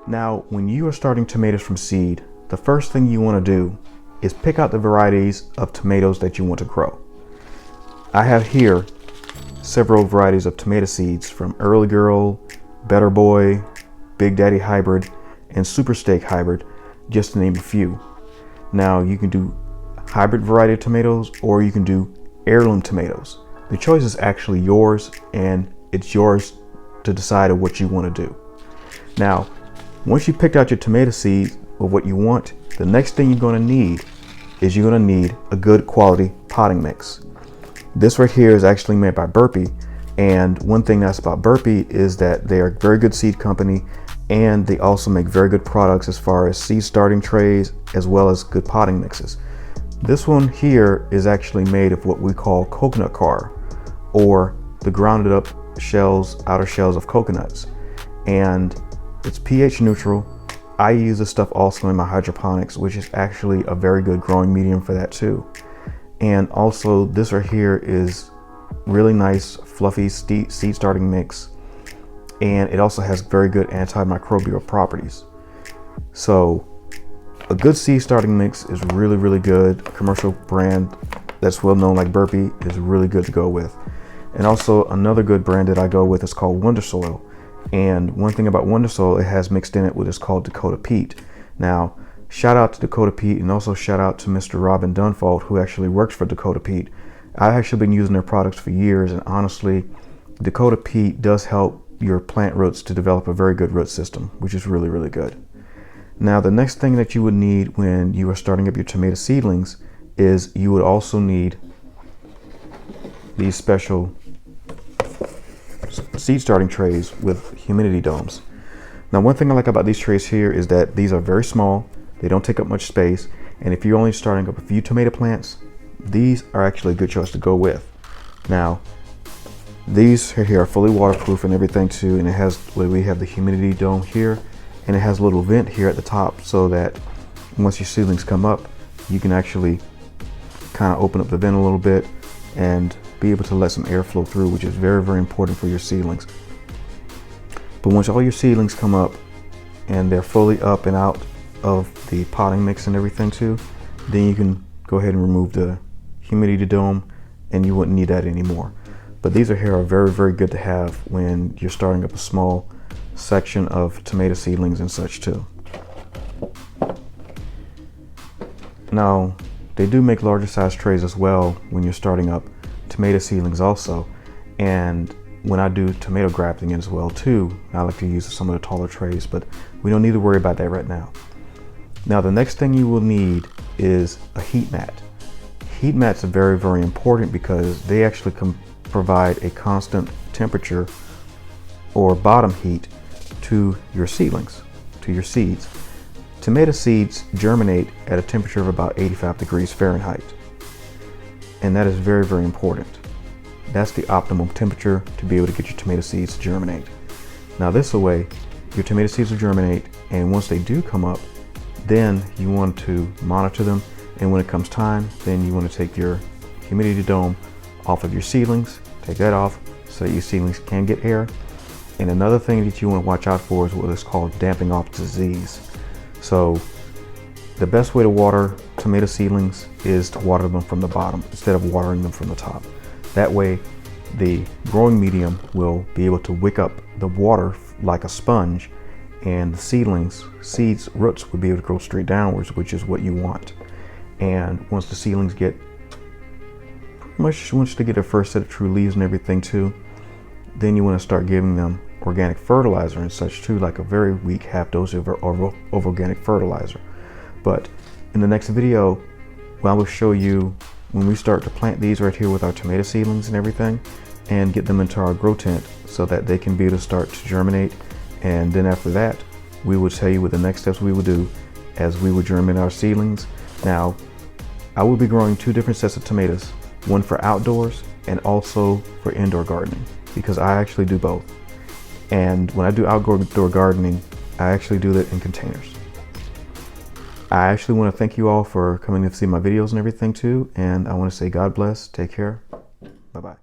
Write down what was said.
Now, when you are starting tomatoes from seed, the first thing you want to do is pick out the varieties of tomatoes that you want to grow. I have here several varieties of tomato seeds from Early Girl, Better Boy, Big Daddy Hybrid, and Super Steak Hybrid, just to name a few. Now, you can do hybrid variety of tomatoes or you can do heirloom tomatoes. The choice is actually yours, and it's yours to decide on what you want to do. Now, once you picked out your tomato seeds of what you want, the next thing you're going to need is you're going to need a good quality potting mix. This right here is actually made by Burpee, and one thing that's about Burpee is that they are a very good seed company, and they also make very good products as far as seed starting trays as well as good potting mixes. This one here is actually made of what we call coconut coir, or the grounded up shells, outer shells of coconuts, and it's pH neutral. I use this stuff also in my hydroponics, which is actually a very good growing medium for that too. And also this right here is really nice fluffy seed starting mix, and it also has very good antimicrobial properties. So a good seed starting mix is really good. A commercial brand that's well known like Burpee is really good to go with. And also another good brand that I go with is called Wonder Soil. And one thing about Wonder Soil, it has mixed in it what is called Dakota Peat. Now, shout out to Dakota Peat, and also shout out to Mr. Robin Dunfault, who actually works for Dakota Peat. I've actually been using their products for years, and honestly, Dakota Peat does help your plant roots to develop a very good root system, which is really good. Now, the next thing that you would need when you are starting up your tomato seedlings is you would also need these special seed starting trays with humidity domes. Now, one thing I like about these trays here is that these are very small, they don't take up much space, and if you're only starting up a few tomato plants, these are actually a good choice to go with. Now, these here are fully waterproof and everything too, and it has, we have the humidity dome here, and it has a little vent here at the top so that once your seedlings come up, you can actually kind of open up the vent a little bit and be able to let some air flow through, which is very important for your seedlings. But once all your seedlings come up and they're fully up and out of the potting mix and everything too, then you can go ahead and remove the humidity dome, and you wouldn't need that anymore. But these are here are very good to have when you're starting up a small section of tomato seedlings and such too. Now, they do make larger size trays as well when you're starting up tomato seedlings also, and when I do tomato grafting as well too, I like to use some of the taller trays, but we don't need to worry about that right now. Now, the next thing you will need is a heat mat. Heat mats are very important because they actually can provide a constant temperature or bottom heat to your seedlings, to your seeds. Tomato seeds germinate at a temperature of about 85 degrees Fahrenheit. And that is very important. That's the optimum temperature to be able to get your tomato seeds to germinate. Now, this way, your tomato seeds will germinate, and once they do come up, then you want to monitor them, and when it comes time, then you want to take your humidity dome off of your seedlings, take that off so that your seedlings can get air. And another thing that you want to watch out for is what is called damping off disease. So the best way to water tomato seedlings is to water them from the bottom instead of watering them from the top. That way, the growing medium will be able to wick up the water like a sponge, and the seeds, roots will be able to grow straight downwards, which is what you want. And once the seedlings get pretty much, once they get their first set of true leaves and everything too, then you want to start giving them organic fertilizer and such too, like a very weak half dose of organic fertilizer. But in the next video, I will show you when we start to plant these right here with our tomato seedlings and everything, and get them into our grow tent so that they can be able to start to germinate. And then after that, we will tell you what the next steps we will do as we will germinate our seedlings. Now, I will be growing 2 different sets of tomatoes, one for outdoors and also for indoor gardening, because I actually do both. And when I do outdoor gardening, I actually do that in containers. I actually want to thank you all for coming to see my videos and everything too, and I want to say God bless, take care, bye-bye.